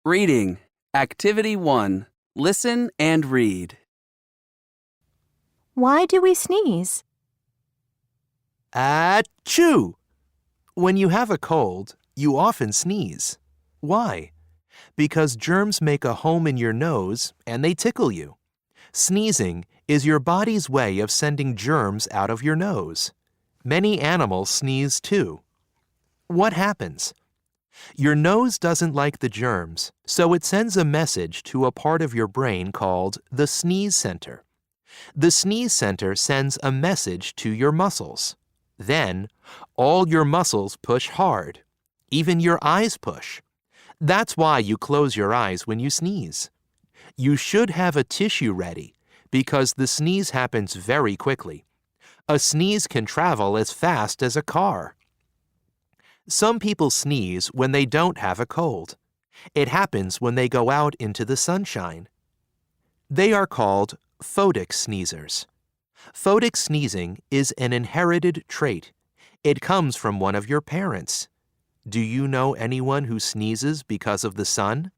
Reading. Activity 1. Listen and read. Why do we sneeze? Achoo! When you have a cold, you often sneeze. Why? Because germs make a home in your nose and they tickle you. Sneezing is your body's way of sending germs out of your nose. Many animals sneeze too. What happens? Your nose doesn't like the germs, so it sends a message to a part of your brain called the sneeze center. The sneeze center sends a message to your muscles. Then, all your muscles push hard. Even your eyes push. That's why you close your eyes when you sneeze. You should have a tissue ready because the sneeze happens very quickly. A sneeze can travel as fast as a car. Some people sneeze when they don't have a cold. It happens when they go out into the sunshine. They are called photic sneezers. Photic sneezing is an inherited trait. It comes from one of your parents. Do you know anyone who sneezes because of the sun?